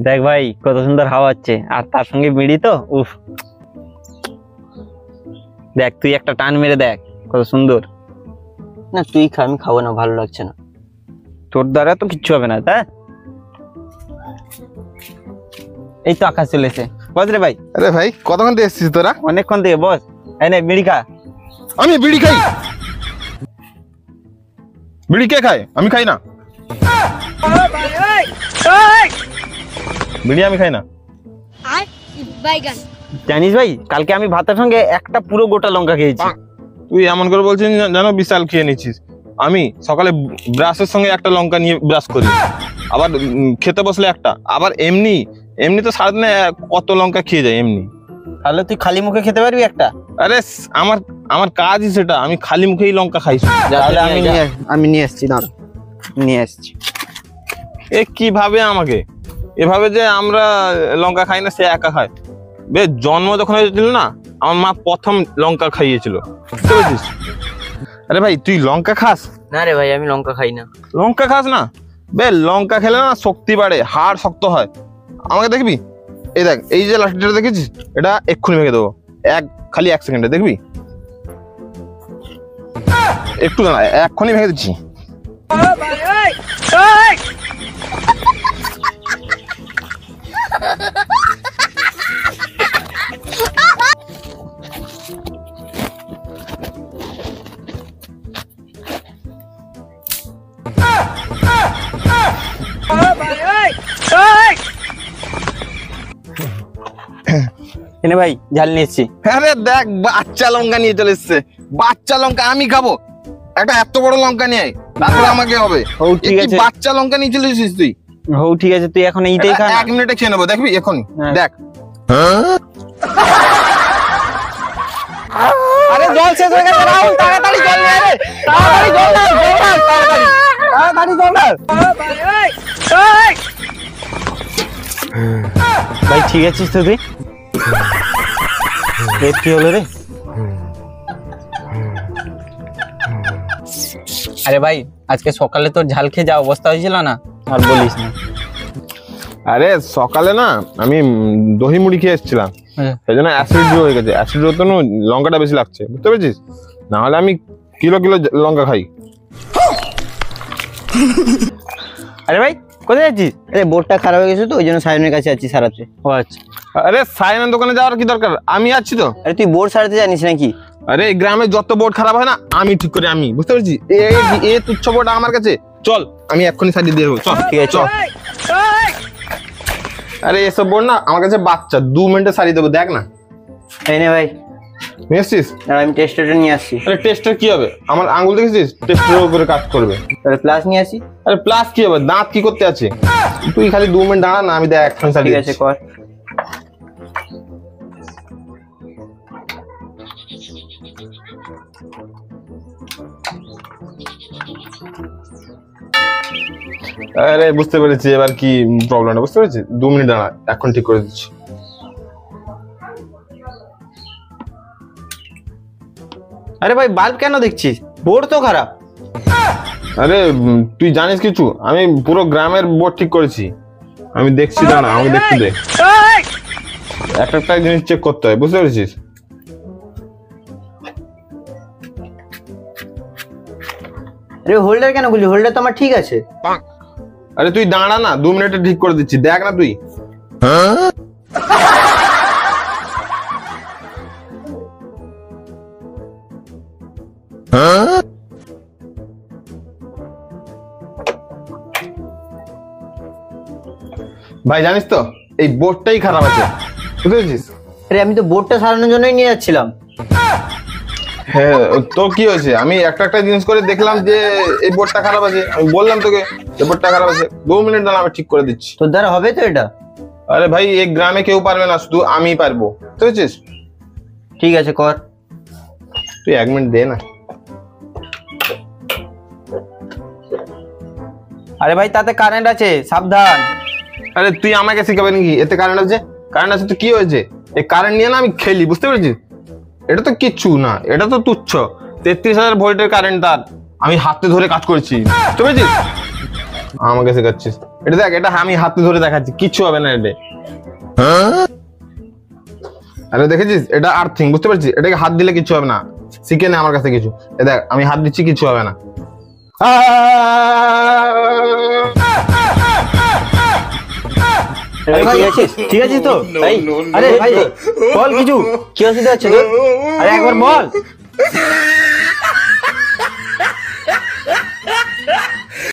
দেখ ভাই কত সুন্দর হাওয়া হচ্ছে, আর তার সঙ্গে বিড়ি তো উফ। দেখ তুই একটা টান মেরে দেখ কত সুন্দর। না তুই খা, আমি খাবো না, ভালো লাগছে না। তোর দ্বারা তো কিচ্ছু হবে না, তাই এই তো আকাশ চলেছে। বস রে ভাই। আরে ভাই কতক্ষণ থেকে এসেছিস তোরা? অনেকক্ষণ থেকে। বস এই নে বিড়ি খা। আমি বিড়ি খাই? বিড়ি কে খায়? আমি খাই না বিড়ি, আমি খাই না। জানিস ভাই কালকে আমি ভাতের সঙ্গে একটা পুরো গোটা লঙ্কা খেয়েছি। তুই এমন করে বলছিস জানো বিশাল খেয়ে নিচ্ছিস। আমি সকালে ব্রাশের সঙ্গে একটা লঙ্কা নিয়ে ব্রাশ করি, আবার খেতে বসলে একটা, আবার এমনি এমনি তো সারাদিনে কত লঙ্কা খেয়ে যায় এমনি। তাহলে তুই খালি মুখে খেতে পারবি একটা? আরে আমার আমার কাজই সেটা, আমি খালি মুখেই লঙ্কা খাইছি। তাহলে আমি নিয়ে আসছি, দাঁড়া নিয়ে আসছি। এ কিভাবে আমাকে এভাবে যে আমরা লঙ্কা খাই না সে একা খায়? বে জন্ম যখন হয়েছিল না, আমার মা প্রথম লঙ্কা খাইয়েছিল, বুঝতে পেরেছিস? আরে ভাই তুই লঙ্কা খাস? না রে ভাই, আমি লঙ্কা খাই না। লঙ্কা খাস না? বে লঙ্কা খেলে না শক্তি বাড়ে, হাড় শক্ত হয়। আমাকে দেখবি, এই দেখ এই যে লাঠিটা দেখেছিস, এটা এক্ষুনি ভেঙে দেবো, খালি 1 সেকেন্ডে দেখবি। একটু দাঁড়া, এক্ষুনি ভেঙে দিচ্ছি। এনে ভাই ঝাল নিয়ে এসছি। আরে দেখ বাচ্চা লঙ্কা নিয়ে চলে এসছে, বাচ্চা লঙ্কা আমি খাবো? একটা এত বড় লঙ্কা নিয়ে আয়, তারপরে আমাকে হবে। ও ঠিক আছে, বাচ্চা লঙ্কা নিয়ে চলে এসেছিস তুই? ও ঠিক আছে, তুই এখন এইটাই খা। 1 মিনিটে খেয়ে নেবো, দেখবি এখনই। দেখ আরে জল শেষ হয়ে গেছে, রাহুল তাড়াতাড়ি জল নিয়ে আয়, তাড়াতাড়ি জল নাও, তাড়াতাড়ি জল নাও। ভাই ঠিক আছিস তো তুই? কি হলো রে? আরে ভাই আজকে সকালে তোর ঝাল খেয়ে যা অবস্থা হয়েছিল না, আর বলিস না। আরে সকালে না আমি দহি মুড়ি খেয়ে এসেছিলাম, সেই জন্য অ্যাসিড হয়ে গেছে। অ্যাসিড তো লঙ্কাটা বেশি লাগছে, বুঝতে পেরেছিস? না হলে আমি কিলো কিলো লঙ্কা খাই। আরে ভাই কোথায় যাচ্ছিস? আরে বোর্ডটা খারাপ হয়ে গেছে তো, ওই জন্য সায়নের কাছে যাচ্ছি সারাতে। ও আচ্ছা। আরে সাইনার দোকানে যাওয়ার কি দরকার, আমি আছি তো। আরে তুই বোর্ড সারাতে জানিস নাকি? আরে এই গ্রামে যত বোর্ড খারাপ হয় না আমি ঠিক করি, আমি বুঝতে পেরেছি। এ তুচ্ছ বোর্ড আমার কাছে, চল আমি এক্ষুনি সারিয়ে দিয়ে দেবো, চল। ঠিক আছে চল। আরে এসব বোর্ড না আমার কাছে বাচ্চা, 2 মিনিটে সারিয়ে দেবো, দেখ না। এই নে ভাই, নিয়ে এসছিস? আর আমি টেস্টারটা নিয়ে আসছি। আরে টেস্টার কি হবে, আমার আঙ্গুল দেখেছিস টেস্টারের উপরে কাজ করবে। তাহলে প্লাস নিয়ে আসি। আরে প্লাস কি হবে, দাঁত কি করতে আছে? তুই খালি 2 মিনিট দাঁড়া না, আমি দেখ এক্ষুনি সারিয়ে ঠিক আছে দিচ্ছি। কর। আরে বুঝতে পেরেছি এবার কি প্রবলেমটা, বুঝতে পেরেছি। 2 মিনিট দাঁড়া, এখন ঠিক করে দিচ্ছি। আরে ভাই বাল্ব কেন দেখছিস? বোর্ড তো খারাপ। আরে তুই জানিস কিছু, আমি পুরো গ্রামের বোর্ড ঠিক করেছি, আমি দেখছি, দাঁড়া আমাকে দেখতে দে। একটা একটা জিনিস চেক করতে হয়, বুঝতে পেরেছিস? আরে হোল্ডার কেন বলি? হোল্ডার তো আমার ঠিক আছে। আরে তুই দাঁড়া না, 2 মিনিটে ঠিক করে দিচ্ছি, দেখ না তুই। ভাই জানিস তো এই বোর্ডটাই খারাপ আছে, বুঝতে পেরেছিস? আরে আমি তো বোর্ডটা সারানোর জন্যই নিয়ে যাচ্ছিলাম। হ্যাঁ তো কি হয়েছে, আমি একটা একটা জিনিস করে দেখলাম যে এই বোর্ডটা খারাপ আছে, আমি বললাম তোকে এই বোর্ডটা খারাপ আছে। 2 মিনিট দাঁড়া, আমি ঠিক করে দিচ্ছি। তোর দ্বারা হবে তো এটা? আরে ভাই এই গ্রামে কেউ পারবে না, শুধু আমিই পারবো, বুঝতে পেরেছিস? ঠিক আছে কর। তুই 1 মিনিট দে না। আরে ভাই তাতে কারেন্ট আছে, সাবধান। আরে তুই আমাকে শিখাবে নাকি এতে কারেন্ট আছে? কারেন্ট আছে তো কি হয়েছে, এই কারেন্ট নিয়ে না আমি খেলি, বুঝতে পেরেছিস? এটা তো কিচ্ছু না, এটা তো তুচ্ছ। 33,000 ভোল্টের কারেন্ট, তার আমি হাতে ধরে কাজ করছি, বুঝতে পেরেছিস? আমাকে শেখাচ্ছিস। এটা দেখ, এটা আমি হাতে ধরে দেখাচ্ছি, কিচ্ছু হবে না এটা। আরে দেখেছিস, এটা আর্থিং, বুঝতে পারছিস? এটাকে হাত দিলে কিচ্ছু হবে না, শিখে নে আমার কাছে কিছু। এ দেখ আমি হাত দিচ্ছি, কিচ্ছু হবে না। ঠিক আছিস? ঠিক আছিস তো? আরে ভাই বল কিছু, কি অসুবিধা হচ্ছে তোর? আরে একবার বল।